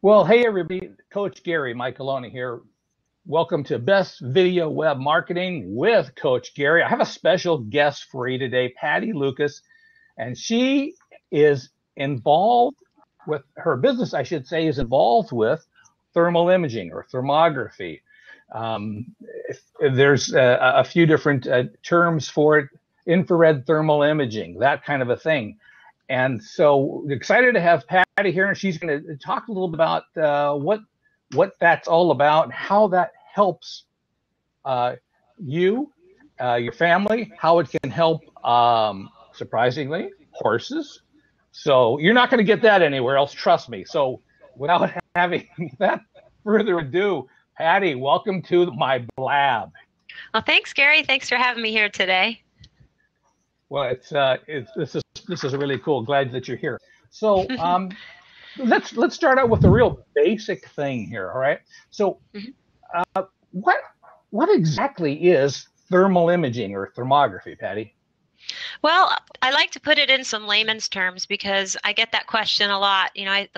Well, hey everybody, Coach Gary Michaeloni here. Welcome to Best Video Web Marketing with Coach Gary. I have a special guest for you today, Patty Lucas, and she is involved with her business, I should say, is involved with thermal imaging or thermography. Um, there's a few different terms for it, infrared thermal imaging, that kind of a thing. And so excited to have Patty here, and she's going to talk a little bit about what that's all about and how that helps uh, you, your family, how it can help, surprisingly, horses. So you're not going to get that anywhere else, trust me. So without having that further ado, Patty, welcome to my blab. Well, thanks, Gary. Thanks for having me here today. Well, this is really cool. Glad that you're here. So let's start out with the real basic thing here. All right. So what exactly is thermal imaging or thermography, Patty? Well, I like to put it in some layman's terms because I get that question a lot.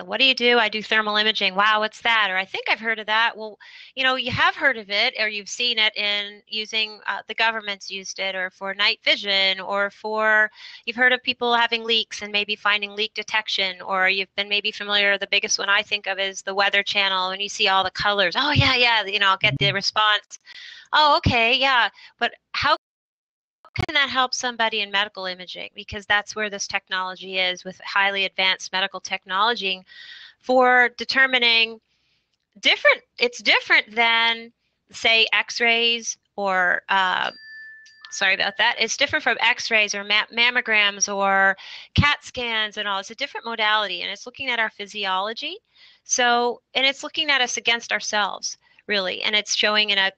What do you do? I do thermal imaging. Wow, what's that? Or I think I've heard of that. Well, you have heard of it or you've seen it in using, the government's used it or for night vision or you've heard of people having leaks and maybe finding leak detection, or you've been maybe familiar, the biggest one I think of is the Weather Channel and you see all the colors. Oh, yeah, I'll get the response. Oh, okay, yeah. But how can that help somebody in medical imaging? Because that's where this technology is, with highly advanced medical technology for determining it's different than, say, x-rays or sorry about that. It's different from x-rays or mammograms or CAT scans and all. It's a different modality, and it's looking at our physiology. So, and it's looking at us against ourselves, really, and it's showing in a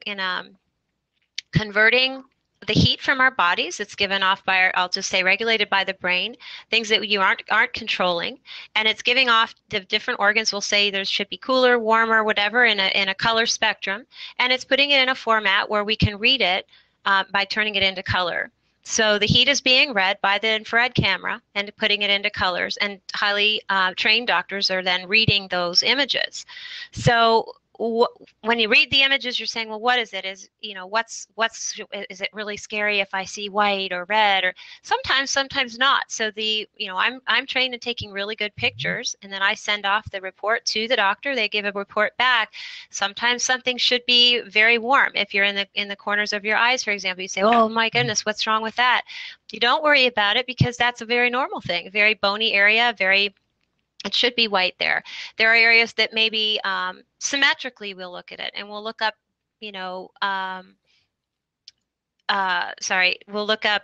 converting the heat from our bodies. It's given off by I'll just say regulated by the brain, things that you aren't controlling, and it's giving off the different organs. Will say there should be cooler, warmer, whatever in a color spectrum, and it's putting it in a format where we can read it by turning it into color. So the heat is being read by the infrared camera and putting it into colors, and highly trained doctors are then reading those images. So when you read the images, you're saying, well, what is it? Is is it really scary if I see white or red? Or sometimes not. So I'm trained in taking really good pictures, and then I send off the report to the doctor. They give a report back. Sometimes something should be very warm. If you're in the corners of your eyes, for example, you say, oh my goodness, what's wrong with that? You don't worry about it because that's a very normal thing, a very bony area, it should be white there. There are areas that maybe symmetrically we'll look at it, and we'll look up, we'll look up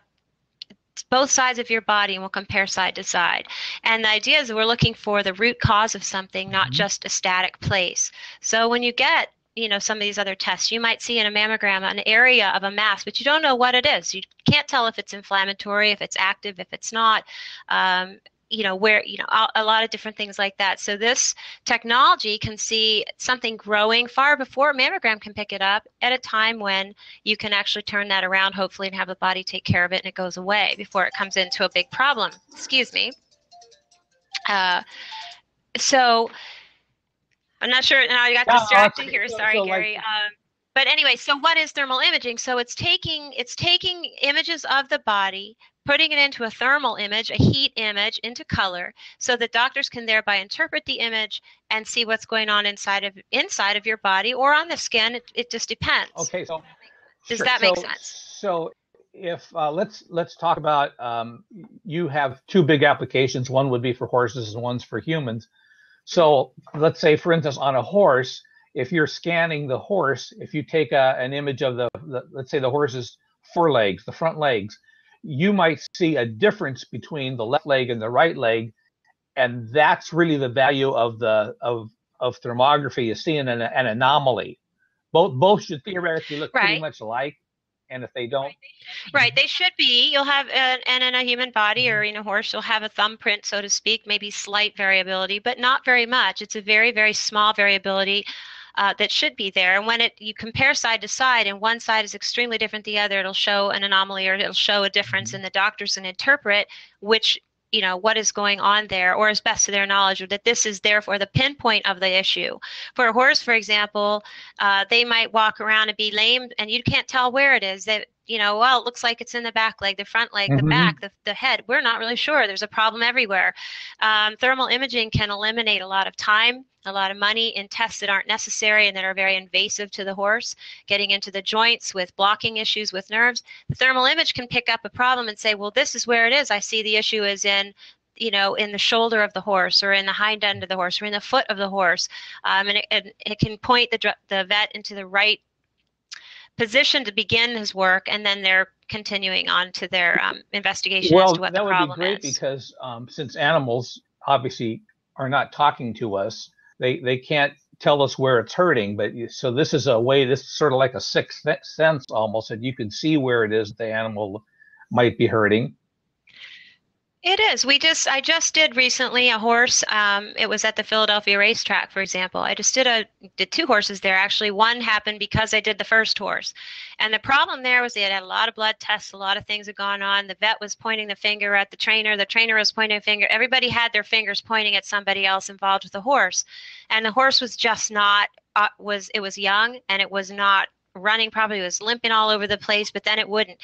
both sides of your body and we'll compare side to side. And the idea is we're looking for the root cause of something, not just a static place. So when you get some of these other tests, you might see in a mammogram an area of a mass, but you don't know what it is. You can't tell if it's inflammatory, if it's active, if it's not. A lot of different things like that. So this technology can see something growing far before a mammogram can pick it up, at a time when you can actually turn that around, hopefully, and have the body take care of it, and it goes away before it comes into a big problem. Excuse me. So I'm not sure. Now I got distracted here. Sorry, Gary. But anyway, so what is thermal imaging? So it's taking images of the body, putting it into a thermal image, a heat image, into color, so that doctors can thereby interpret the image and see what's going on inside of your body or on the skin. It just depends. Okay, so does that make sense? So if let's talk about you have two big applications. One would be for horses and one's for humans. So let's say, for instance, on a horse, if you're scanning the horse, if you take an image of let's say the horse's forelegs, the front legs, you might see a difference between the left leg and the right leg, and that's really the value of thermography, is seeing an anomaly. Both should theoretically look pretty much alike, and if they don't, right, they should be. You'll have and in a human body or in a horse, you'll have a thumbprint, so to speak, maybe slight variability, but not very much. It's a very, very small variability that should be there. And when you compare side to side and one side is extremely different than the other, it'll show an anomaly, or it'll show a difference, and the doctors can interpret which what is going on there, or as best to their knowledge, that this is therefore the pinpoint of the issue. For a horse, for example, they might walk around and be lame, and you can't tell where it is. That well, it looks like it's in the back leg, the front leg, the back, the head. We're not really sure. There's a problem everywhere. Thermal imaging can eliminate a lot of time, a lot of money in tests that aren't necessary and that are very invasive to the horse, getting into the joints with blocking issues with nerves. The thermal image can pick up a problem and say, well, this is where it is. I see the issue is in the shoulder of the horse, or in the hind end of the horse, or in the foot of the horse. And it can point the vet into the right position to begin his work, and then they're continuing on to their investigation as to what the problem is. Well, that would be great because since animals obviously are not talking to us, they can't tell us where it's hurting. But so this is a way, this is sort of like a sixth sense almost, that you can see where it is the animal might be hurting. It is. I just did recently a horse. It was at the Philadelphia racetrack, for example. I just did two horses there. Actually, one happened because I did the first horse. And the problem there was they had a lot of blood tests, a lot of things had gone on. The vet was pointing the finger at the trainer was pointing a finger. Everybody had their fingers pointing at somebody else involved with the horse. And the horse was just not, it was young, and it was not running properly. It was limping all over the place, but then it wouldn't.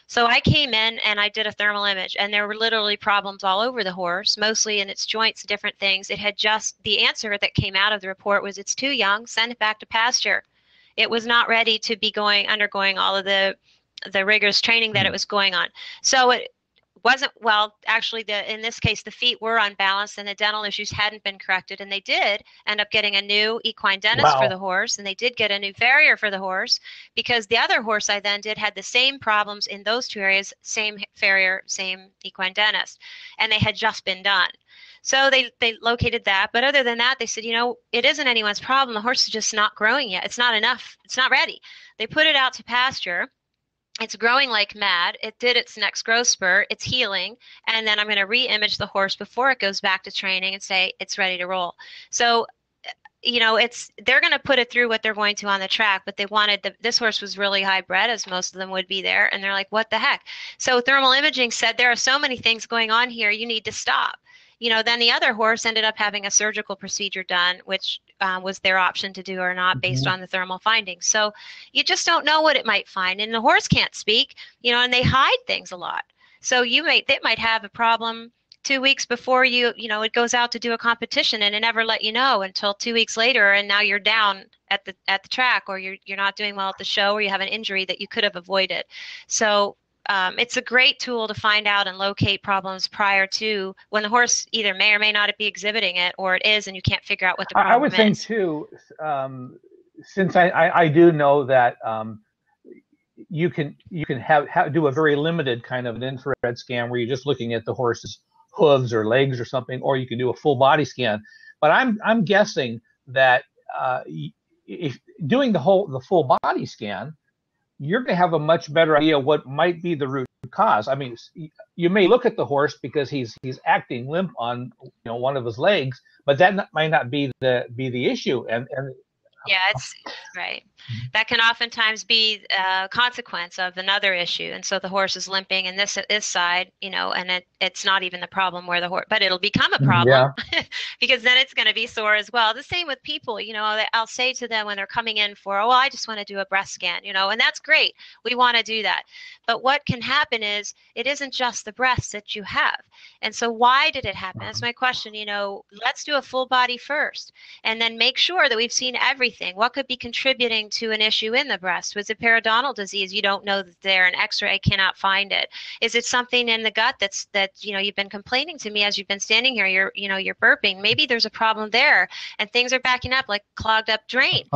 So I came in and I did a thermal image, and there were literally problems all over the horse, mostly in its joints, different things. It had the answer that came out of the report was, it's too young, send it back to pasture. It was not ready to be undergoing all of the rigorous training that it was going on. So it wasn't, well, actually, in this case, the feet were unbalanced and the dental issues hadn't been corrected, and they did end up getting a new equine dentist for the horse, and they did get a new farrier for the horse, because the other horse I then did had the same problems in those two areas, same farrier, same equine dentist, and they had just been done. So they located that. But other than that, they said, it isn't anyone's problem. The horse is just not growing yet. It's not enough. It's not ready. They put it out to pasture. It's growing like mad. It did its next growth spurt. It's healing. And then I'm going to re-image the horse before it goes back to training and say it's ready to roll. So, they're going to put it through what they're going to on the track, but they wanted this horse was really high bred, as most of them would be there. And they're like, what the heck? So thermal imaging said, there are so many things going on here. You need to stop. Then the other horse ended up having a surgical procedure done, which was their option to do or not based on the thermal findings. So you just don't know what it might find. And the horse can't speak, and they hide things a lot. So it might have a problem 2 weeks before it goes out to do a competition, and it never let you know until 2 weeks later, and now you're down at the track, or you're not doing well at the show, or you have an injury that you could have avoided. So it's a great tool to find out and locate problems prior to when the horse either may or may not be exhibiting it, or it is, and you can't figure out what the problem is. I would think too, since I do know that you can do a very limited kind of an infrared scan where you're just looking at the horse's hooves or legs or something, or you can do a full body scan. But I'm guessing that if doing the full body scan, you're going to have a much better idea what might be the root cause. I mean, you may look at the horse because he's acting limp on one of his legs, but that might not be the issue. And yeah, it's right. That can oftentimes be a consequence of another issue, and so the horse is limping in this side, and it's not even the problem where the horse, but it'll become a problem because then it's going to be sore as well. The same with people, I'll say to them when they're coming in for, I just want to do a breast scan, and that's great. We want to do that, but what can happen is it isn't just the breast that you have, and so why did it happen? That's my question. Let's do a full body first, and then make sure that we've seen everything. What could be contributing to an issue in the breast? Was it periodontal disease? You don't know that there. An X-ray cannot find it. Is it something in the gut that you've been complaining to me as you've been standing here? You're burping. Maybe there's a problem there, and things are backing up like clogged up drain.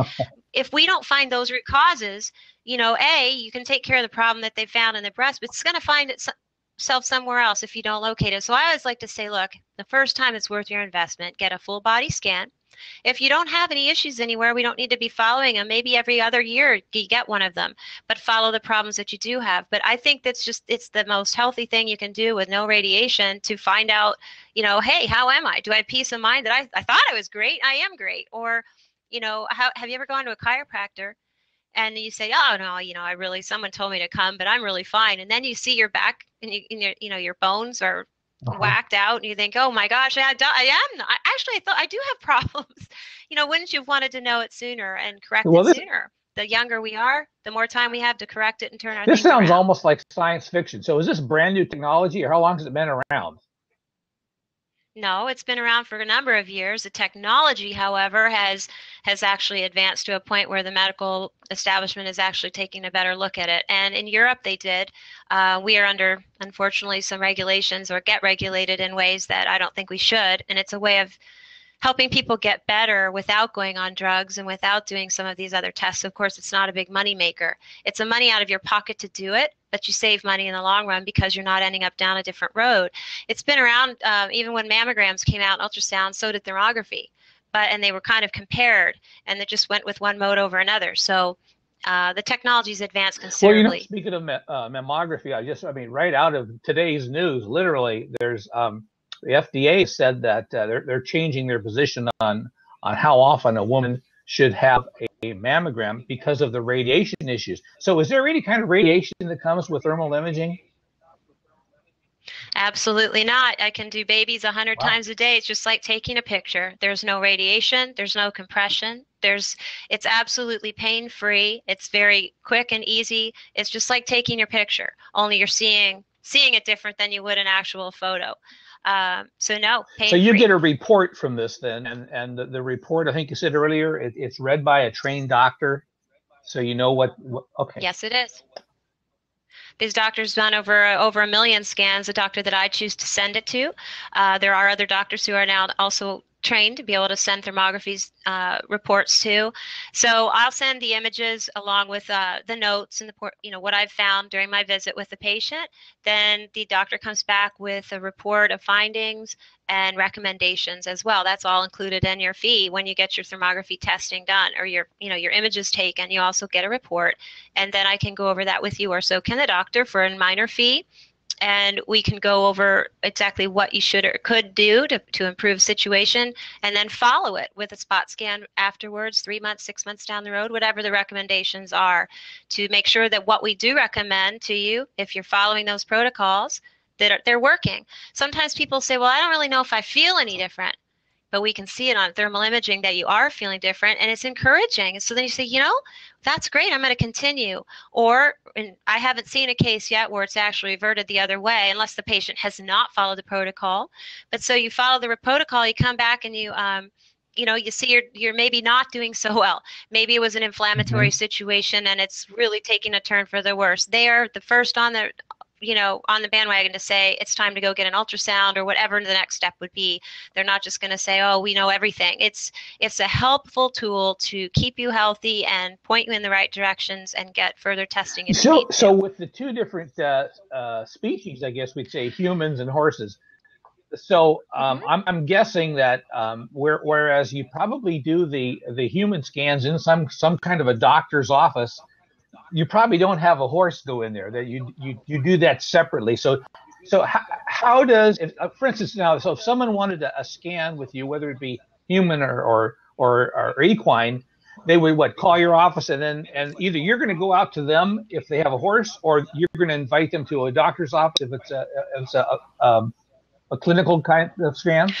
If we don't find those root causes, you can take care of the problem that they found in the breast, but it's going to find itself somewhere else if you don't locate it. So I always like to say, look, the first time it's worth your investment, get a full body scan. If you don't have any issues anywhere, we don't need to be following them. Maybe every other year you get one of them, but follow the problems that you do have. But I think it's the most healthy thing you can do with no radiation to find out, hey, how am I? Do I have peace of mind that I thought I was great? I am great. Or, have you ever gone to a chiropractor and you say, oh no, someone told me to come, but I'm really fine. And then you see your back and your bones are Uh-huh. whacked out and you think, oh my gosh, I am. Actually, I thought I do have problems. Wouldn't you have wanted to know it sooner and correct Well, it this sooner? The younger we are, the more time we have to correct it and turn our this things sounds around. almost like science fiction. So is this brand new technology, or how long has it been around? No, it's been around for a number of years. The technology, however, has actually advanced to a point where the medical establishment is actually taking a better look at it. And in Europe, they did. We are under, unfortunately, some regulations or get regulated in ways that I don't think we should. And it's a way of helping people get better without going on drugs and without doing some of these other tests. Of course, it's not a big money maker. It's a money out of your pocket to do it, but you save money in the long run because you're not ending up down a different road. It's been around even when mammograms came out, ultrasound, so did thermography. And they were kind of compared, and they just went with one mode over another. So the technology's advanced Well, considerably. speaking of mammography, I mean, right out of today's news, literally, there's the FDA said that they're changing their position on how often a woman should have a mammogram because of the radiation issues. So, is there any kind of radiation that comes with thermal imaging? Absolutely not. I can do babies 100 Wow. times a day. It's just like taking a picture. There's no radiation, there's no compression. It's absolutely pain-free. It's very quick and easy. It's just like taking your picture, only you're seeing it different than you would an actual photo. So no, So you pain-free. get a report from this then, and the report, I think you said earlier, it's read by a trained doctor, so you know what okay. Yes, it is. These doctors done over a million scans. The doctor that I choose to send it to. There are other doctors who are now also trained to be able to send thermography reports to. So I'll send the images along with the notes and what I've found during my visit with the patient. Then the doctor comes back with a report of findings and recommendations as well. That's all included in your fee when you get your thermography testing done or your images taken. You also get a report, and then I can go over that with you, or so can the doctor, for a minor fee. And we can go over exactly what you should or could do to improve situation, and then follow it with a spot scan afterwards, 3 months, 6 months down the road, whatever the recommendations are, to make sure that what we do recommend to you, if you're following those protocols, that they're working. Sometimes people say, well, I don't really know if I feel any different. But we can see it on thermal imaging that you are feeling different, and it's encouraging. And so then you say, that's great, I'm going to continue. And I haven't seen a case yet where it's actually reverted the other way, unless the patient has not followed the protocol. But so you follow the protocol, you come back and you see you're maybe not doing so well. Maybe it was an inflammatory Mm-hmm. situation and it's really taking a turn for the worse. They are the first on the bandwagon to say it's time to go get an ultrasound or whatever the next step would be. They're not just going to say, oh, we know everything. It's a helpful tool to keep you healthy and point you in the right directions and get further testing if you need So to. with the two different species, I guess we'd say humans and horses. So Hmm. I'm guessing that whereas you probably do the human scans in some kind of a doctor's office, you probably don't have a horse go in there. That you do that separately. So how does, for instance, now, so if someone wanted a scan with you, whether it be human or equine, they would call your office, and either you're going to go out to them if they have a horse, or you're going to invite them to a doctor's office if it's a clinical kind of scan.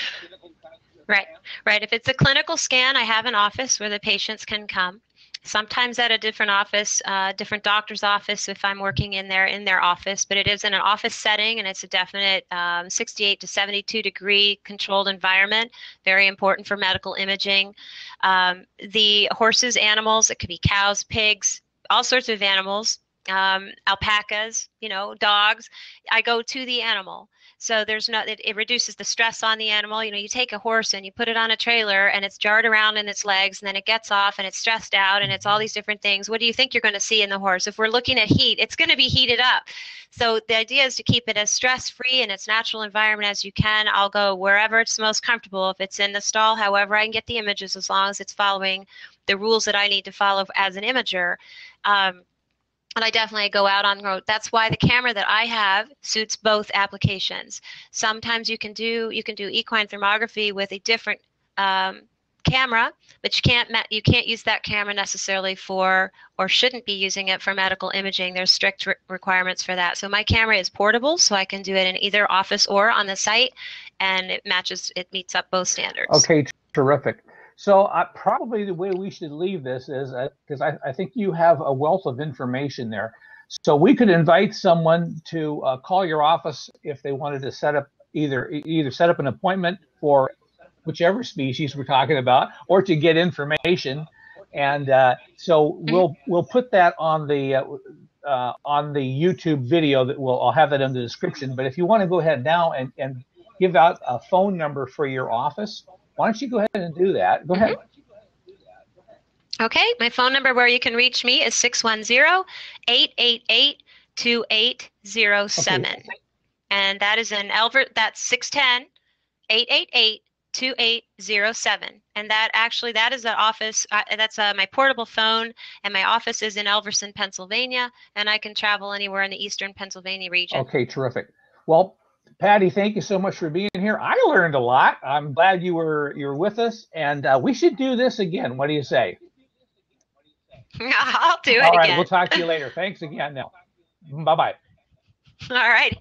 Right, right. If it's a clinical scan, I have an office where the patients can come. Sometimes at a different office, different doctor's office if I'm working in their office, but it is in an office setting and it's a definite 68 to 72 degree controlled environment, very important for medical imaging. The horses, animals, it could be cows, pigs, all sorts of animals, alpacas, dogs. I go to the animal. So it reduces the stress on the animal. You take a horse and you put it on a trailer and it's jarred around in its legs and then it gets off and it's stressed out and it's all these different things. What do you think you're going to see in the horse? If we're looking at heat, it's going to be heated up. So the idea is to keep it as stress-free in its natural environment as you can. I'll go wherever it's most comfortable. If it's in the stall, however I can get the images, as long as it's following the rules that I need to follow as an imager. And I definitely go out on the road. That's why the camera that I have suits both applications. Sometimes you can do equine thermography with a different camera, but you can't use that camera necessarily for, or shouldn't be using it for, medical imaging. There's strict requirements for that. So my camera is portable, so I can do it in either office or on the site, and it meets up both standards. Okay, terrific. So probably the way we should leave this is, because I think you have a wealth of information there. So we could invite someone to call your office if they wanted to set up either set up an appointment for whichever species we're talking about, or to get information. And so we'll put that on the YouTube video that I'll have that in the description. But if you want to go ahead now and give out a phone number for your office, why don't you go ahead and do that? Go ahead. Okay, my phone number where you can reach me is 610-888-2807. Okay. And that is in that's 610-888-2807. And that is the office. That's my portable phone, and my office is in Elverson, Pennsylvania, and I can travel anywhere in the eastern Pennsylvania region. Okay, terrific. Well, Patty, thank you so much for being here. I learned a lot. I'm glad you were with us, and we should do this again. What do you say? I'll do it again. All right, we'll talk to you later. Thanks again now. Bye-bye. All right.